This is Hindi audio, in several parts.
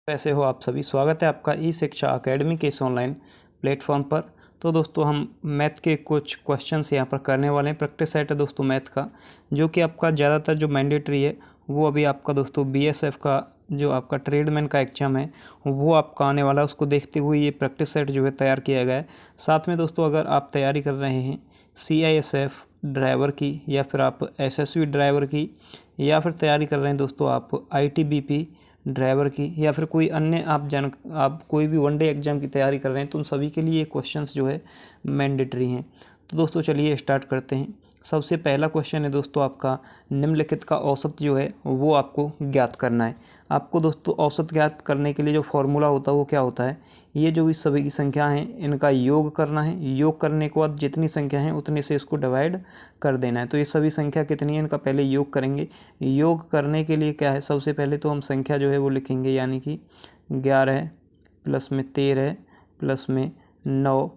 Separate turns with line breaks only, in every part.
कैसे हो आप सभी। स्वागत है आपका ई शिक्षा अकेडमी के इस ऑनलाइन प्लेटफॉर्म पर। तो दोस्तों हम मैथ के कुछ क्वेश्चंस यहाँ पर करने वाले हैं। प्रैक्टिस सेट है दोस्तों मैथ का, जो कि आपका ज़्यादातर जो मैंडेटरी है वो अभी आपका दोस्तों बीएसएफ का जो आपका ट्रेडमैन का एग्जाम है वो आपका आने वाला है। उसको देखते हुए ये प्रैक्टिस सेट जो है तैयार किया गया है। साथ में दोस्तों अगर आप तैयारी कर रहे हैं सीआईएसएफ ड्राइवर की, या फिर आप एसएसबी ड्राइवर की, या फिर तैयारी कर रहे हैं दोस्तों आप आईटीबीपी ड्राइवर की, या फिर कोई अन्य आप कोई भी वनडे एग्ज़ाम की तैयारी कर रहे हैं, तो उन सभी के लिए ये क्वेश्चंस जो है मैंडेटरी हैं। तो दोस्तों चलिए स्टार्ट करते हैं। सबसे पहला क्वेश्चन है दोस्तों आपका, निम्नलिखित का औसत जो है वो आपको ज्ञात करना है। आपको दोस्तों औसत ज्ञात करने के लिए जो फॉर्मूला होता है वो क्या होता है, ये जो भी सभी की संख्या हैं इनका योग करना है। योग करने के बाद जितनी संख्या हैं उतने से इसको डिवाइड कर देना है। तो ये सभी संख्या कितनी है इनका पहले योग करेंगे। योग करने के लिए क्या है, सबसे पहले तो हम संख्या जो है वो लिखेंगे, यानी कि 11 प्लस में 13 प्लस में 9,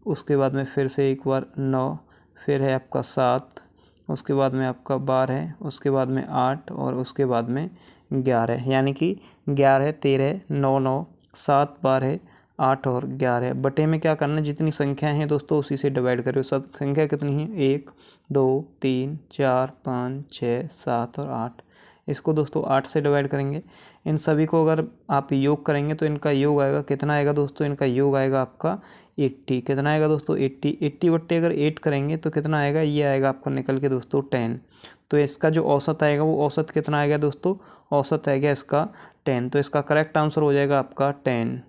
उसके बाद में फिर से एक बार 9, फिर है आपका 7, उसके बाद में आपका 12, उसके बाद में 8 और उसके बाद में 11, यानी कि 11 13 9 9 7 12 8 और 11। बटे में क्या करना है, जितनी संख्या हैं दोस्तों उसी से डिवाइड करो। सब संख्या कितनी है, 1 2 3 4 5 6 7 और 8। इसको दोस्तों 8 से डिवाइड करेंगे। इन सभी को अगर आप योग करेंगे तो इनका योग आएगा, कितना आएगा दोस्तों, इनका योग आएगा आपका 80। कितना आएगा दोस्तों 80। 80 बट्टे अगर 8 करेंगे तो कितना आएगा, ये आएगा आपका निकल के दोस्तों 10। तो इसका जो औसत आएगा वो औसत कितना आएगा दोस्तों, औसत आएगा इसका 10। तो इसका करेक्ट आंसर हो जाएगा आपका 10।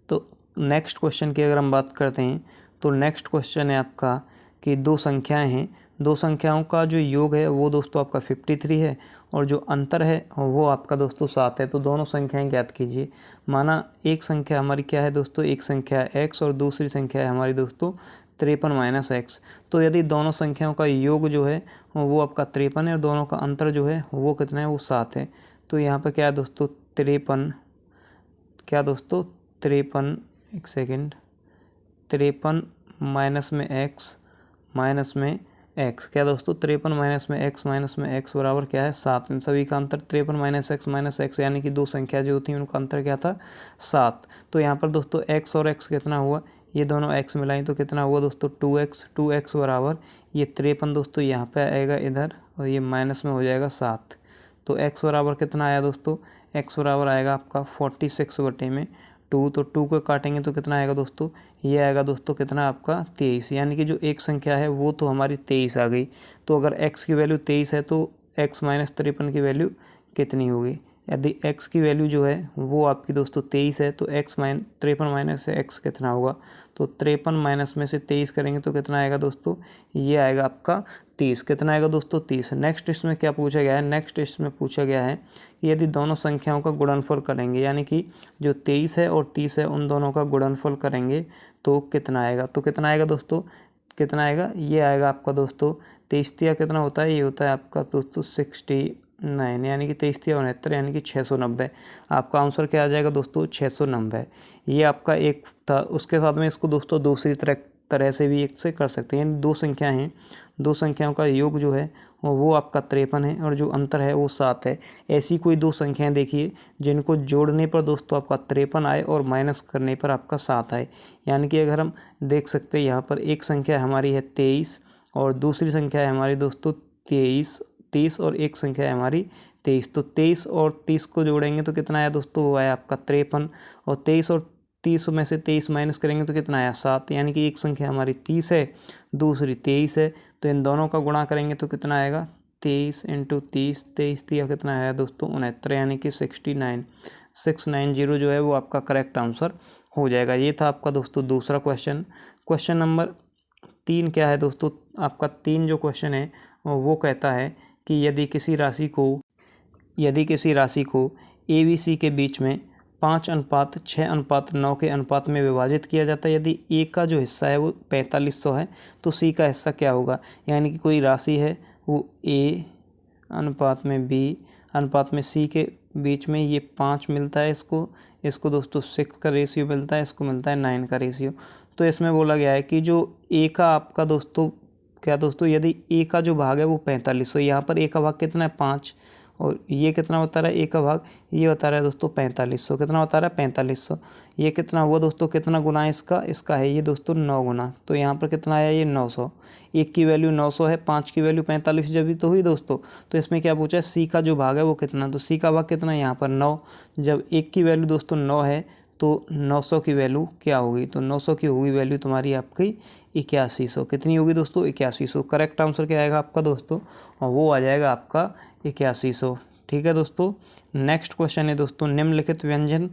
तो नेक्स्ट क्वेश्चन की अगर हम बात करते हैं तो नेक्स्ट क्वेश्चन है आपका कि दो संख्याएं हैं, दो संख्याओं का जो योग है वो दोस्तों आपका 53 है और जो अंतर है वो आपका दोस्तों 7 है। तो दोनों संख्याएं ज्ञात कीजिए। माना एक संख्या हमारी क्या है दोस्तों, एक संख्या है x और दूसरी संख्या है हमारी दोस्तों 53 - x। तो यदि दोनों संख्याओं का योग जो है वो आपका 53 है और दोनों का अंतर जो है वो कितना है, वो 7 है। तो यहाँ पर क्या है दोस्तों 53, क्या दोस्तों 53, एक सेकेंड, 53 माइनस में x माइनस में x, क्या दोस्तों 53 माइनस में x बराबर क्या है 7। इन सभी का अंतर 53 माइनस x यानी कि दो संख्या जो होती हैं उनका अंतर क्या था 7। तो यहाँ पर दोस्तों x और x कितना हुआ, ये दोनों x मिलाई तो कितना हुआ दोस्तों 2x बराबर ये 53 दोस्तों यहाँ पे आएगा इधर और ये माइनस में हो जाएगा 7। तो x बराबर कितना आया दोस्तों, x बराबर आएगा आपका 46 बटे में 2। तो 2 को काटेंगे तो कितना आएगा दोस्तों, ये आएगा दोस्तों कितना आपका 23। यानी कि जो एक संख्या है वो तो हमारी 23 आ गई। तो अगर x की वैल्यू 23 है तो x माइनस 53 की वैल्यू कितनी होगी। यदि x की वैल्यू जो है वो आपकी दोस्तों 23 है तो 53 माइनस से x कितना होगा, तो 53 माइनस में से 23 करेंगे तो कितना आएगा दोस्तों, ये आएगा आपका 30। कितना आएगा दोस्तों 30। नेक्स्ट इसमें क्या पूछा गया है, नेक्स्ट इसमें पूछा गया है कि यदि दोनों संख्याओं का गुणनफल करेंगे, यानी कि जो 23 है और 30 है उन दोनों का गुणनफल करेंगे तो कितना आएगा। तो कितना आएगा दोस्तों, कितना आएगा, ये आएगा आपका दोस्तों 23 तिया कितना होता है, ये होता है आपका दोस्तों 69, यानी कि 23 तिया 69 यानी कि 690। आपका आंसर क्या आ जाएगा दोस्तों 690। ये आपका एक था। उसके साथ में इसको दोस्तों दूसरी तरह से भी एक से कर सकते हैं। दो संख्या हैं, दो संख्याओं का योग जो है वो आपका 53 है और जो अंतर है वो 7 है। ऐसी कोई दो संख्याएं देखिए जिनको जोड़ने पर दोस्तों आपका 53 आए और माइनस करने पर आपका 7 आए। यानी कि अगर हम देख सकते हैं यहाँ पर एक संख्या हमारी है 23 और दूसरी संख्या है हमारी दोस्तों 30 और एक संख्या है हमारी 23। तो 23 और 30 को जोड़ेंगे तो कितना आया दोस्तों, वो आया आपका 53 और 23 और 30 में से 23 माइनस करेंगे तो कितना आया 7। यानी कि एक संख्या हमारी 30 है दूसरी 23 है, तो इन दोनों का गुणा करेंगे तो कितना आएगा 23 × 30, 23 तिया कितना आया दोस्तों 69, यानी कि 690 जो है वो आपका करेक्ट आंसर हो जाएगा। ये था आपका दोस्तों दूसरा क्वेश्चन। क्वेश्चन नंबर 3 क्या है दोस्तों, आपका 3 जो क्वेश्चन है वो कहता है कि यदि किसी राशि को ABC के बीच में 5:6:9 के अनुपात में विभाजित किया जाता है, यदि A का जो हिस्सा है वो 4500 है तो C का हिस्सा क्या होगा। यानी कि कोई राशि है वो A अनुपात में B अनुपात में C के बीच में ये 5 मिलता है, इसको दोस्तों 6 का रेशियो मिलता है, इसको मिलता है 9 का रेशियो। तो इसमें बोला गया है कि जो A का आपका दोस्तों क्या दोस्तों, यदि A का जो भाग है वो 4500, यहाँ पर A का भाग कितना है 5 और ये कितना बता रहा है ए का भाग, ये बता रहा है दोस्तों 4500, कितना बता रहा है 4500। ये कितना हुआ दोस्तों, कितना गुना है इसका, इसका है ये दोस्तों 9 गुना, तो यहाँ पर कितना आया ये 900। एक की वैल्यू 900 है, 5 की वैल्यू 45 जब भी तो हुई दोस्तों। तो इसमें क्या पूछा है, सी का जो भाग है वो कितना, तो सी का भाग कितना है यहाँ पर 9। जब एक की वैल्यू दोस्तों 9 है तो 900 की वैल्यू क्या होगी, तो 900 की होगी वैल्यू तुम्हारी आपकी 8100। कितनी होगी दोस्तों 8100। करेक्ट आंसर क्या आएगा आपका दोस्तों, और वो आ जाएगा आपका 8100। ठीक है दोस्तों। नेक्स्ट क्वेश्चन है दोस्तों, निम्नलिखित व्यंजन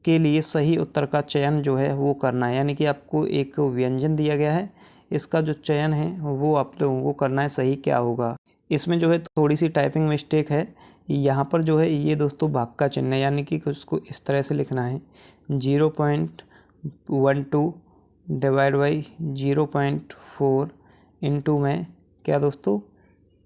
के लिए सही उत्तर का चयन जो है वो करना है। यानी कि आपको एक व्यंजन दिया गया है, इसका जो चयन है वो आप लोगों को करना है, सही क्या होगा। इसमें जो है थोड़ी सी टाइपिंग मिस्टेक है, यहाँ पर जो है ये दोस्तों भाग का चिन्ह है, यानी कि उसको इस तरह से लिखना है 0.12 डिवाइड बाई 0.4 इंटू में क्या दोस्तों,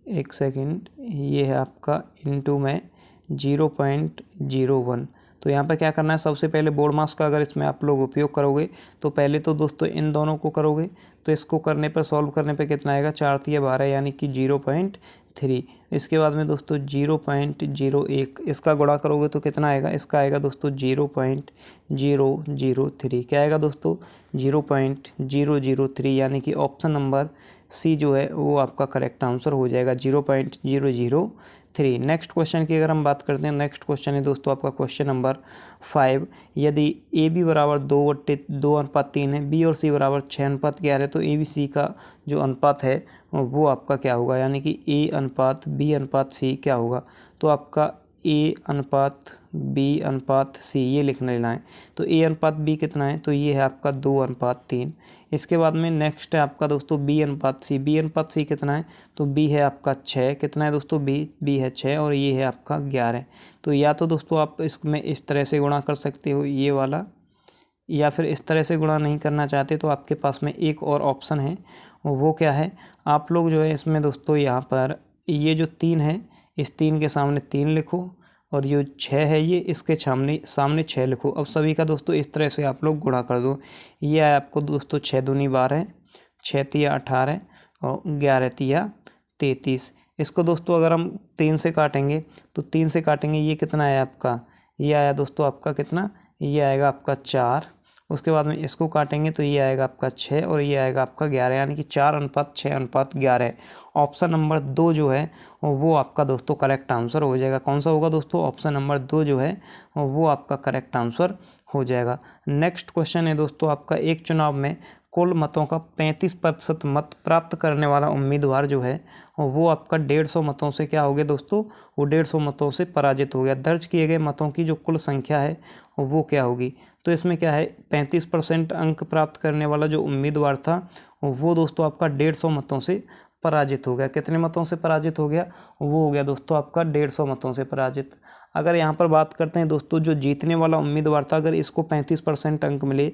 एक सेकंड, ये है आपका इंटू में 0.01। तो यहाँ पर क्या करना है, सबसे पहले बोर्ड मास का अगर इसमें आप लोग उपयोग करोगे तो पहले तो दोस्तों इन दोनों को करोगे, तो इसको करने पर सॉल्व करने पर कितना आएगा, 4 तिया 12 यानी कि 0.3। इसके बाद में दोस्तों 0.01 इसका गुणा करोगे तो कितना आएगा, इसका आएगा दोस्तों 0.003। क्या आएगा दोस्तों 0.003, यानी कि ऑप्शन नंबर सी जो है वो आपका करेक्ट आंसर हो जाएगा 0.003। नेक्स्ट क्वेश्चन की अगर हम बात करते हैं, नेक्स्ट क्वेश्चन है दोस्तों आपका क्वेश्चन नंबर 5। यदि ए बी बराबर 2/2:3 है, बी और सी बराबर 6:11 है, तो ए बी सी का जो अनुपात है वो आपका क्या होगा, यानी कि ए अनुपात बी अनुपात सी क्या होगा। तो आपका ए अनुपात बी अनुपात सी ये लिख लेना है। तो ए अनुपात बी कितना है, तो ये है आपका 2:3। इसके बाद में नेक्स्ट है आपका दोस्तों बी अनुपात सी, बी अनुपात सी कितना है, तो बी है आपका 6। कितना है दोस्तों, बी है 6 और ये है आपका 11। तो या तो दोस्तों आप इसमें इस तरह से गुणा कर सकते हो ये वाला, या फिर इस तरह से गुणा नहीं करना चाहते तो आपके पास में एक और ऑप्शन है, वो क्या है, आप लोग जो है इसमें दोस्तों यहाँ पर ये जो 3 है, इस 3 के सामने 3 लिखो, और ये 6 है ये इसके सामने 6 लिखो। अब सभी का दोस्तों इस तरह से आप लोग गुणा कर दो। ये आया आपको दोस्तों 6 दूनी 12, 6 तिया 18 और 11 तिया 33। इसको दोस्तों अगर हम 3 से काटेंगे तो 3 से काटेंगे, ये कितना है आपका, ये आया दोस्तों आपका कितना, ये आएगा आपका 4। उसके बाद में इसको काटेंगे तो ये आएगा आपका 6 और ये आएगा आपका 11, यानी कि 4:6:11। ऑप्शन नंबर 2 जो है वो आपका दोस्तों करेक्ट आंसर हो जाएगा। कौन सा होगा दोस्तों, ऑप्शन नंबर 2 जो है वो आपका करेक्ट आंसर हो जाएगा। नेक्स्ट क्वेश्चन है दोस्तों आपका, एक चुनाव में कुल मतों का 35% मत प्राप्त करने वाला उम्मीदवार जो है वो आपका 150 मतों से क्या हो गया दोस्तों, वो 150 मतों से पराजित हो गया। दर्ज किए गए मतों की जो कुल संख्या है वो क्या होगी। तो इसमें क्या है, 35% अंक प्राप्त करने वाला जो उम्मीदवार था वो दोस्तों आपका 150 मतों से पराजित हो गया। कितने मतों से पराजित हो गया, वो हो गया दोस्तों आपका 150 मतों से पराजित। अगर यहाँ पर बात करते हैं दोस्तों, जो जीतने वाला उम्मीदवार था, अगर इसको 35% अंक मिले,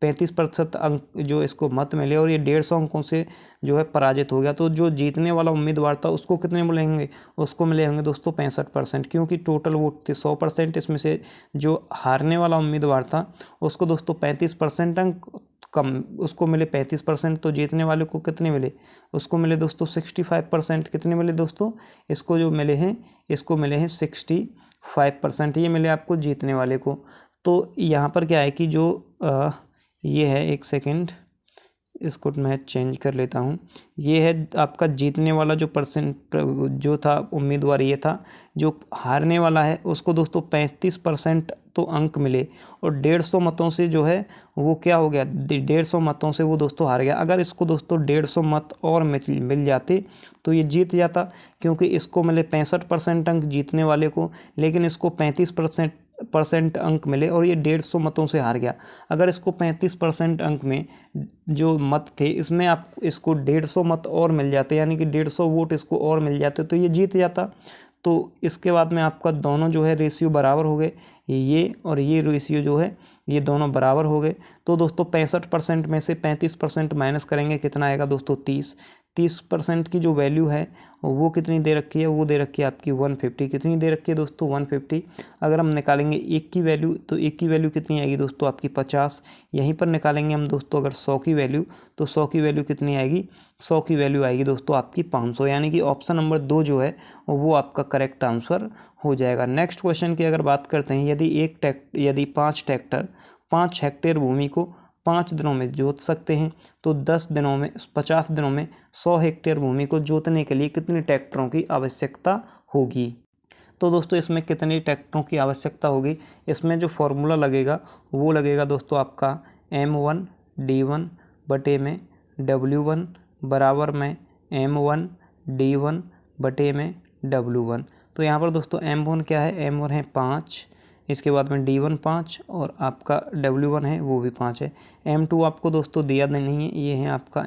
35% अंक जो इसको मत मिले और ये 150 अंकों से जो है पराजित हो गया, तो जो जीतने वाला उम्मीदवार था उसको कितने मिलेंगे, उसको मिले होंगे दोस्तों 65%, क्योंकि टोटल वोट थे 100%। इसमें से जो हारने वाला उम्मीदवार था उसको दोस्तों 35% अंक कम, उसको मिले 35%। तो जीतने वाले को कितने मिले, उसको मिले दोस्तों 65%। कितने मिले दोस्तों, इसको जो मिले हैं, इसको मिले हैं 65%, ये मिले आपको जीतने वाले को। तो यहाँ पर क्या है कि जो ये है, एक सेकंड इसको मैं चेंज कर लेता हूँ। ये है आपका जीतने वाला जो परसेंट जो था उम्मीदवार, ये था। जो हारने वाला है उसको दोस्तों 35% तो अंक मिले और 150 मतों से जो है वो क्या हो गया, 150 मतों से वो दोस्तों हार गया। अगर इसको दोस्तों 150 मत और मिल जाते तो ये जीत जाता, क्योंकि इसको मिले 65% अंक जीतने वाले को, लेकिन इसको 35% अंक मिले और ये 150 मतों से हार गया। अगर इसको 35% अंक में जो मत थे इसमें आप इसको 150 मत और मिल जाते, यानी कि 150 वोट इसको और मिल जाते, तो ये जीत जाता। तो इसके बाद में आपका दोनों जो है रेशियो बराबर हो गए, ये और ये रेशियो जो है ये दोनों बराबर हो गए। तो दोस्तों 65% में से 35% माइनस करेंगे, कितना आएगा दोस्तों 30। 30% की जो वैल्यू है वो कितनी दे रखी है, वो दे रखी है आपकी 150। कितनी दे रखी है दोस्तों, 150। अगर हम निकालेंगे एक की वैल्यू तो एक की वैल्यू कितनी आएगी दोस्तों आपकी 50। यहीं पर निकालेंगे हम दोस्तों अगर 100 की वैल्यू, तो 100 की वैल्यू कितनी आएगी, 100 की वैल्यू आएगी दोस्तों आपकी 500। यानी कि ऑप्शन नंबर 2 जो है वो आपका करेक्ट आंसर हो जाएगा। नेक्स्ट क्वेश्चन की अगर बात करते हैं, यदि 5 ट्रैक्टर 5 हेक्टेयर भूमि को 5 दिनों में जोत सकते हैं तो 50 दिनों में 100 हेक्टेयर भूमि को जोतने के लिए कितने ट्रैक्टरों की आवश्यकता होगी। तो दोस्तों इसमें कितने ट्रैक्टरों की आवश्यकता होगी, इसमें जो फॉर्मूला लगेगा वो लगेगा दोस्तों आपका M1D1 बटे में W1 बराबर में M1D1 बटे में W1। तो यहाँ पर दोस्तों M1 क्या है, M1 है 5, इसके बाद में D1 5 और आपका W1 है वो भी 5 है। M2 आपको दोस्तों दिया नहीं है, ये है आपका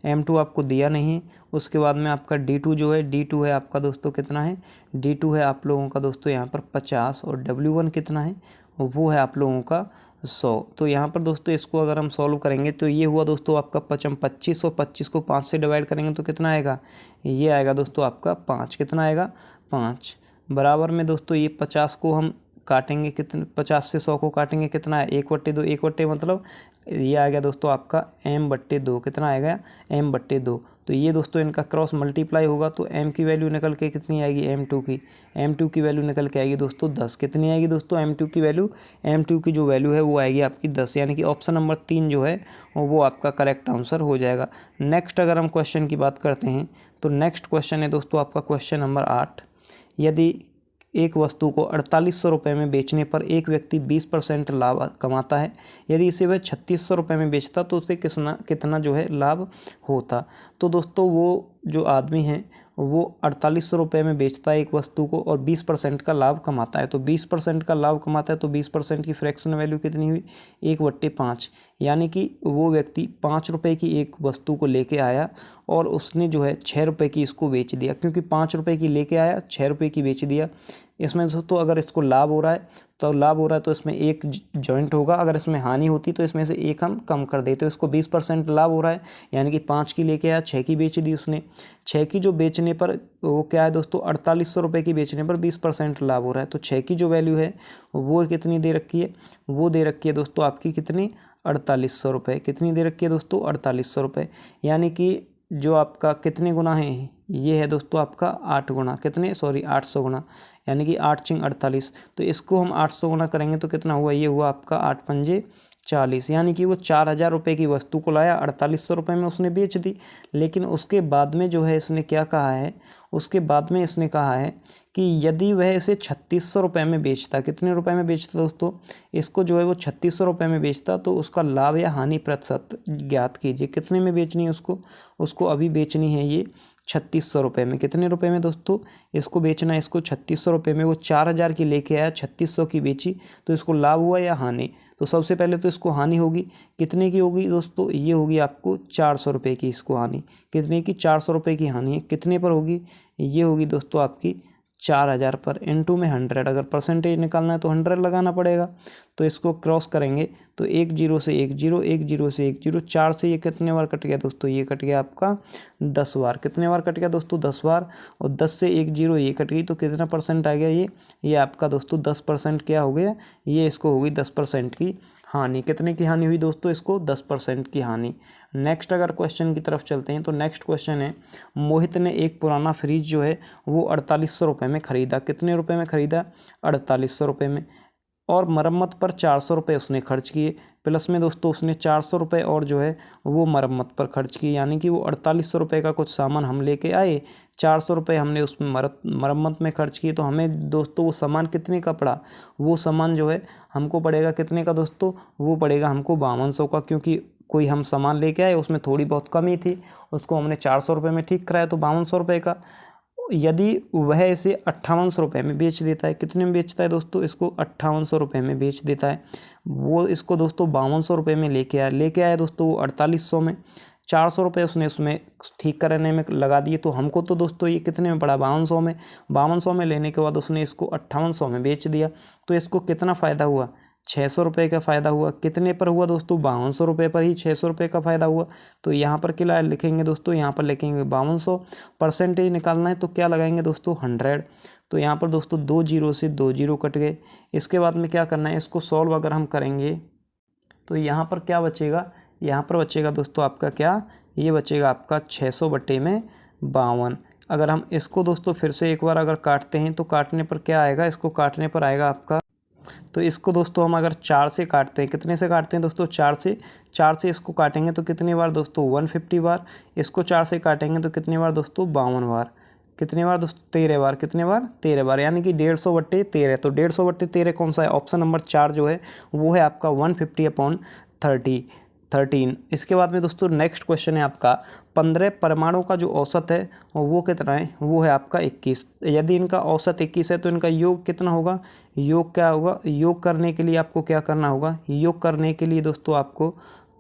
M2 आपको दिया नहीं है। उसके बाद में आपका D2 जो है, D2 है आपका दोस्तों कितना है, D2 है आप लोगों का दोस्तों यहाँ पर 50 और W1 कितना है, वो है आप लोगों का 100। तो यहाँ पर दोस्तों इसको अगर हम सॉल्व करेंगे तो ये हुआ दोस्तों आपका 25 और 25 को 5 से डिवाइड करेंगे तो कितना आएगा, ये आएगा दोस्तों आपका 5। कितना आएगा, 5 बराबर में दोस्तों ये 50 को हम काटेंगे, कितने 50 से 100 को काटेंगे कितना है 1/2। 1/2 मतलब ये आ गया दोस्तों आपका M/2। कितना आएगा, M/2। तो ये दोस्तों इनका क्रॉस मल्टीप्लाई होगा तो M की वैल्यू निकल के कितनी आएगी, M2 की वैल्यू निकल के आएगी दोस्तों 10। कितनी आएगी दोस्तों M2 की वैल्यू, M2 की जो वैल्यू है वो आएगी आपकी 10। यानी कि ऑप्शन नंबर 3 जो है वो आपका करेक्ट आंसर हो जाएगा। नेक्स्ट अगर हम क्वेश्चन की बात करते हैं तो नेक्स्ट क्वेश्चन है दोस्तों आपका क्वेश्चन नंबर 8। यदि एक वस्तु को 4800 रुपये में बेचने पर एक व्यक्ति 20% लाभ कमाता है, यदि इसे वह 3600 रुपये में बेचता तो उसे कितना जो है लाभ होता। तो दोस्तों वो जो आदमी है वो 4800 रुपये में बेचता है एक वस्तु को और 20% का लाभ कमाता है। तो 20% का लाभ कमाता है तो 20% की फ्रैक्शन वैल्यू कितनी हुई, 1/5। यानी कि वो व्यक्ति 5 रुपये की एक वस्तु को लेके आया और उसने जो है 6 रुपये की इसको बेच दिया, क्योंकि 5 रुपये की लेके आया 6 रुपये की बेच दिया। इसमें दोस्तों अगर इसको लाभ हो रहा है तो इसमें एक जॉइंट होगा, अगर इसमें हानि होती तो इसमें से एक हम कम कर देते। तो इसको 20% लाभ हो रहा है, यानी कि 5 की लेके आया 6 की बेच दी उसने। 6 की जो बेचने पर वो क्या है दोस्तों 4800 रुपये की बेचने पर 20% लाभ हो रहा है। तो 6 की जो वैल्यू है वो कितनी दे रखी है, वो दे रखी है दोस्तों आपकी कितनी, 4800 रुपये। कितनी दे रखी है दोस्तों, 4800 रुपये। यानी कि जो आपका कितने गुना है, ये है दोस्तों आपका 8 गुना, 800 गुना, यानी कि 8 × 48। तो इसको हम 800 गुना करेंगे तो कितना हुआ, ये हुआ आपका 8 × 5 = 40। यानी कि वो 4000 रुपये की वस्तु को लाया, 4800 रुपये में उसने बेच दी। लेकिन उसके बाद में जो है इसने क्या कहा है, उसके बाद में इसने कहा है कि यदि वह इसे 3600 रुपये में बेचता, कितने रुपए में बेचता दोस्तों, इसको जो है वो 3600 रुपये में बेचता तो उसका लाभ या हानि प्रतिशत ज्ञात कीजिए। कितने में बेचनी है उसको अभी बेचनी है ये 3600 रुपये में। कितने रुपए में दोस्तों इसको बेचना है, इसको 3600 रुपये में। वो 4000 की लेके आया, 3600 की बेची, तो इसको लाभ हुआ या हानि। तो सबसे पहले तो इसको हानि होगी, कितने की होगी दोस्तों, ये होगी आपको 400 रुपये की इसको हानि। कितने की, 400 रुपये की हानि है। कितने पर होगी, ये होगी दोस्तों आपकी 4000 पर, इनटू में 100। अगर परसेंटेज निकालना है तो 100 लगाना पड़ेगा। तो इसको क्रॉस करेंगे तो 1 0 से 1 0, 1 0 से 1 0, 4 से ये कितने बार कट गया दोस्तों, ये कट गया आपका 10 बार। कितने बार कट गया दोस्तों, 10 बार। और 10 से 1 0 ये कट गई तो कितना परसेंट आ गया, ये आपका दोस्तों 10% क्या हो गया, ये इसको हो गई 10% की हानि। कितने की हानि हुई दोस्तों, इसको 10% की हानि। नेक्स्ट अगर क्वेश्चन की तरफ चलते हैं तो नेक्स्ट क्वेश्चन है, मोहित ने एक पुराना फ्रिज जो है वो 4800 रुपये में ख़रीदा। कितने रुपए में ख़रीदा, 4800 रुपये में। और मरम्मत पर 400 रुपये उसने खर्च किए, प्लस में दोस्तों उसने 400 रुपये और जो है वो मरम्मत पर खर्च किए। यानी कि वो 4800 रुपये का कुछ सामान हम लेके आए, 400 रुपये हमने उसमें मरम्मत में खर्च किए। तो हमें दोस्तों वो सामान कितने का पड़ा, वो सामान जो है हमको पड़ेगा कितने का दोस्तों, वो पड़ेगा हमको 5200 का, क्योंकि कोई हम सामान लेके आए उसमें थोड़ी बहुत कमी थी, उसको हमने 400 रुपये में ठीक कराया तो 5200 रुपये का। यदि वह इसे 5800 रुपये में बेच देता है, कितने में बेचता है दोस्तों, इसको 5800 रुपये में बेच देता है। वो इसको दोस्तों 5200 रुपये में लेके आया दोस्तों वो 4800 में। 400 रुपये उसने उसमें ठीक करने में लगा दिए, तो हमको तो दोस्तों ये कितने में पड़ा, 5200 में। 5200 में लेने के बाद उसने इसको 5800 में बेच दिया, तो इसको कितना फ़ायदा हुआ, 600 रुपये का फ़ायदा हुआ। कितने पर हुआ दोस्तों? 5200 रुपये पर ही 600 रुपये का फ़ायदा हुआ। तो यहाँ पर क्या लिखेंगे दोस्तों? यहाँ पर लिखेंगे 5200। परसेंटेज निकालना है तो क्या लगाएंगे दोस्तों? 100। तो यहाँ पर दोस्तों 2 जीरो से 2 जीरो कट गए। इसके बाद में क्या करना है, इसको सॉल्व अगर हम करेंगे तो यहाँ पर क्या बचेगा? यहाँ पर बचेगा दोस्तों आपका क्या? ये बचेगा आपका 600/52। अगर हम इसको दोस्तों फिर से एक बार अगर काटते हैं तो काटने पर क्या आएगा? इसको काटने पर आएगा आपका, तो इसको दोस्तों हम अगर 4 से काटते हैं, कितने से काटते हैं दोस्तों? 4 से इसको काटेंगे तो कितनी बार दोस्तों? 150 बार। इसको 4 से काटेंगे तो कितनी बार दोस्तों? 52 बार। कितनी बार दोस्तों? 13 बार। कितने बार? 13 बार, यानी कि 150/13। तो 150/13 कौन सा है? ऑप्शन नंबर 4 जो है वो है आपका 150/13। इसके बाद में दोस्तों नेक्स्ट क्वेश्चन है आपका 15 परमाणु का जो औसत है वो कितना है? वो है आपका 21। यदि इनका औसत 21 है तो इनका योग कितना होगा? योग क्या होगा? योग करने के लिए आपको क्या करना होगा? योग करने के लिए दोस्तों आपको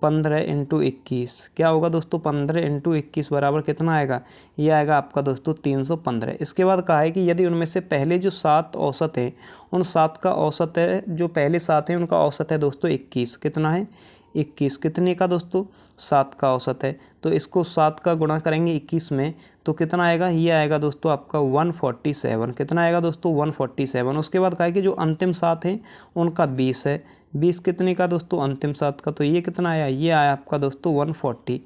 15 × 21 क्या होगा दोस्तों? 15 × 21 बराबर कितना आएगा? ये आएगा आपका दोस्तों 315। इसके बाद कहा है कि यदि उनमें से पहले जो 7 औसत है उन 7 का औसत है, जो पहले 7 हैं उनका औसत है दोस्तों 21। कितना है? 21। कितने का दोस्तों? 7 का औसत है। तो इसको 7 का गुणा करेंगे 21 में तो कितना आएगा? ये आएगा दोस्तों आपका 147। कितना आएगा दोस्तों? 147। उसके बाद कहा है कि जो अंतिम 7 हैं उनका 20 है। 20 कितने का दोस्तों? अंतिम 7 का। तो ये कितना आया? ये आया आपका दोस्तों 140।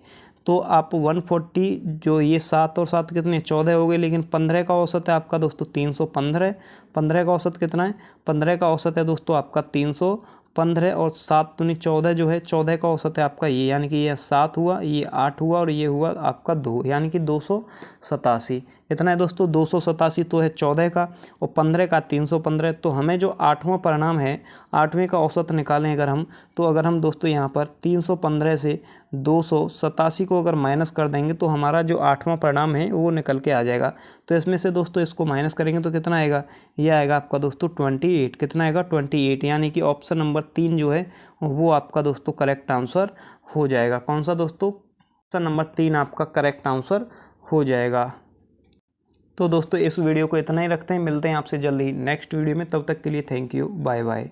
तो आप 140, जो ये 7 और 7 कितने? 14 हो गए, लेकिन 15 का औसत है आपका दोस्तों 315। 15 का औसत कितना है? 15 का औसत है दोस्तों आपका 315 और 7 दूनी 14 जो है 14 का औसत है आपका ये, यानी कि ये 7 हुआ, ये 8 हुआ और ये हुआ आपका 2, यानी कि 287। इतना है दोस्तों 287 तो है 14 का और 15 का 315। तो हमें जो 8वां परिणाम है 8वें का औसत निकालें अगर हम, तो अगर हम दोस्तों यहाँ पर 315 से 287 को अगर माइनस कर देंगे तो हमारा जो 8वां परिणाम है वो निकल के आ जाएगा। तो इसमें से दोस्तों इसको माइनस करेंगे तो कितना आएगा? ये आएगा आपका दोस्तों 28। कितना आएगा? 28, यानी कि ऑप्शन नंबर 3 जो है वो आपका दोस्तों करेक्ट आंसर हो जाएगा। कौन सा दोस्तों? ऑप्शन नंबर 3 आपका करेक्ट आंसर हो जाएगा। तो दोस्तों इस वीडियो को इतना ही रखते हैं, मिलते हैं आपसे जल्दी नेक्स्ट वीडियो में। तब तक के लिए थैंक यू, बाय बाय।